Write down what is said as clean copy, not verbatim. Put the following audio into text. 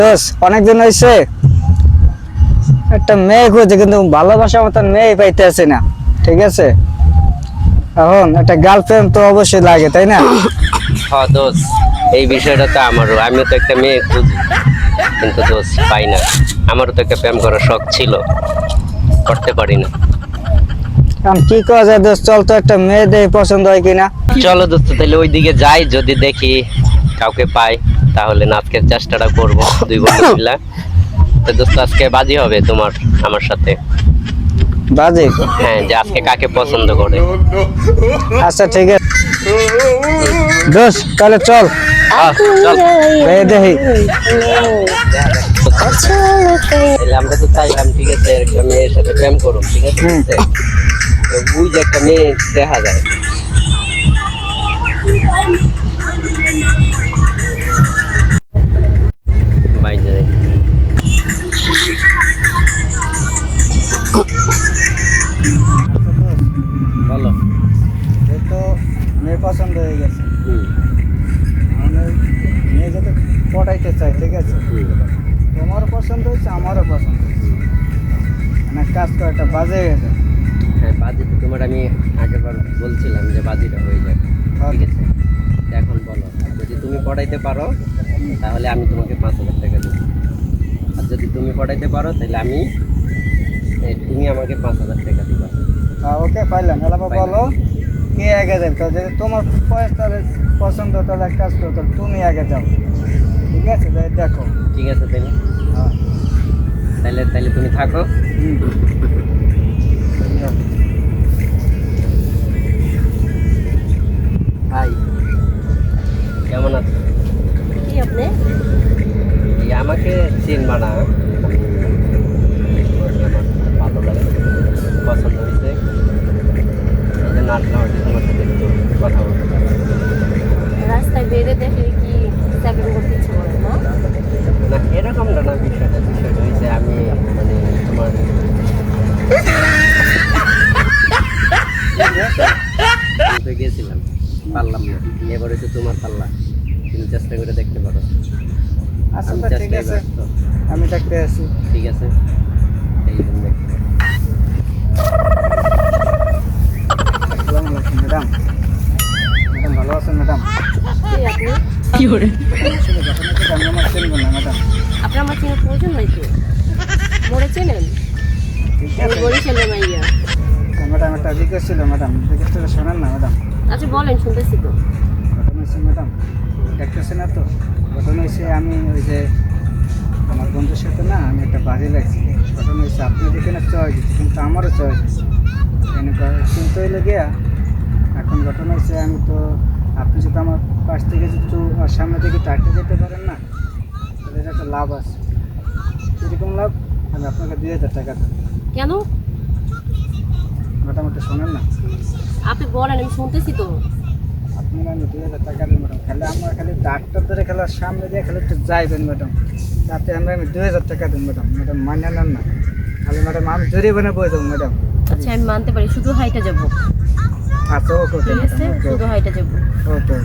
দোষ অনেকদিন হয়েছে একটা মেয়ে খুঁজে কিন্তু ভালোবাসার মতন মেয়ে পাইতে আছে না। ঠিক আছে, এখন একটা গার্লফ্রেন্ড তো অবশ্যই লাগে, তাই না? হ্যাঁ দোষ, এই বিষয়টা তো আমারও। আমিও তো একটা মেয়ে খুঁজি, কিন্তু দোষ পাই না। আমারও তো একটা প্রেম করার শখ ছিল, করতে পারি না। এখন কি করা যায় দোষ? চল তো একটা মেয়ে দেখে পছন্দ হয় কিনা। চলো দোস্ত, তাহলে ওইদিকে যাই। যদি দেখি কাউকে পাই, তাহলে না আজকের চেষ্টাটা করবো দুই বন্ধু মিলে। তো দোস্ত, আজকে বাজি হবে তোমার আমার সাথে। বাজে? হ্যাঁ, যে আজকে কাকে পছন্দ করে। আচ্ছা ঠিক আছে দোষ, তাহলে চল চল। মেয়ে দেখি। তাহলে আমরা তো চাইলাম, ঠিক আছে, একটা মেয়ের সাথে প্রেম করুন, ঠিক আছে। তো ওই যে একটা মেয়ে দেখা যায়। বাইরে বলো। এই তো মেয়ে পছন্দ হয়ে গেছে, হুম, মানে মেয়ে যাতে পটাইতে চাই, ঠিক আছে? হুম। তোমারও পছন্দ হয়েছে, আমারও পছন্দ হয়েছে। মানে কাজ করে একটা বাজে হয়ে যায়। হ্যাঁ, বাজি তো তোমার আমি আগেরবার বলছিলাম যে বাজিটা হয়ে যাবে, ঠিক আছে। তো এখন বলো, যদি তুমি পড়াইতে পারো তাহলে আমি তোমাকে 5,000 টাকা দেবো। আর যদি তুমি পড়াইতে পারো তাহলে তুমি আমাকে 5,000 টাকা দিবা। ওকে পাইলাম, এবার পাইলাম। বলো কে আগে যাবে? তো যদি তোমার পয়সার পছন্দ, তাহলে এক কাজ করো, তাহলে তুমি আগে যাও, ঠিক আছে? যাই দেখো। ঠিক আছে, তাহলে হ্যাঁ। তাহলে তাহলে তুমি থাকো। হুম। যাও। হাই, কেমন আছো? কি আপনি? এই আমাকে চিনবা না? আমার ভালো লাগে, পছন্দ হয়েছে, এই জন্য আসলাম আর কি, তোমার সাথে একটু কথা বলতে পারো। রাস্তায় বেরিয়ে দেখে কি চাকরি করতে ইচ্ছে করে না? না, এরকমটা না। বিষয়টা হয়েছে, আমি মানে তোমার আমি তো গিয়েছিলাম, পারলাম না। এবার হচ্ছে তোমার পাল্লা, তুমি চেষ্টা করে দেখতে পারো। আচ্ছা আমি তো ঠিক চেষ্টাই আছে, ব্যস্ত। আমি দেখতে আসি। ঠিক আছে, এই তুমি দেখতে পারো। আসসালামু আলাইকুম ম্যাডাম। ম্যাডাম ভালো আছেন ম্যাডাম? কি আপনি? আসলে ঘটনা হচ্ছে আমি আমার চিনব না ম্যাডাম। আপনার আমার চেনার প্রয়োজন নাই তো। মরে চেনেন? ঠিক আমি আছে বরিশালের মাইয়া। তো ম্যাডাম, একটা রিকোয়েস্ট ছিল ম্যাডাম, রিকোয়েস্টটা শোনেন না ম্যাডাম। আচ্ছা বলেন, শুনতেছি তো। ঘটনা হচ্ছে ম্যাডাম, দেখতেছে না তো, ঘটনা হচ্ছে আমি ওই যে আমার বন্ধুর সাথে না আমি একটা বাড়ি লাগছি। ঘটনা হচ্ছে আপনি যেখানে চয়েস দিচ্ছি, কিন্তু আমারও চয়েস দিচ্ছি কিন্তু হইলে গিয়া। এখন ঘটনা হচ্ছে আমি তো, আপনি যদি আমার পাশ থেকে একটু সামনে থেকে টাটতে যেতে পারেন না, তাহলে এটা একটা লাভ আছে। কীরকম লাভ? আমি আপনাকে 2,000 টাকা দেবো। কেন? মোটামুটি শোনেন না, আপনি বলেন, আমি শুনতেছি তো। আপনারা আমি 2,000 টাকা দিই ম্যাডাম। খালি আমার খালি ডাক্তার ধরে খেলার সামনে দিয়ে খালি একটু যাইবেন ম্যাডাম, তাতে আমি 2,000 টাকা দিন ম্যাডাম। ম্যাডাম মানে নেন না, খালি ম্যাডাম আমি জরিমানা বয়ে দেবো ম্যাডাম। আচ্ছা আমি মানতে পারি, শুধু হাইটা যাবো। আচ্ছা ওকে ঠিক আছে, ম্যাডাম, ওকে শুধু হাইটা যাবো। ওকে।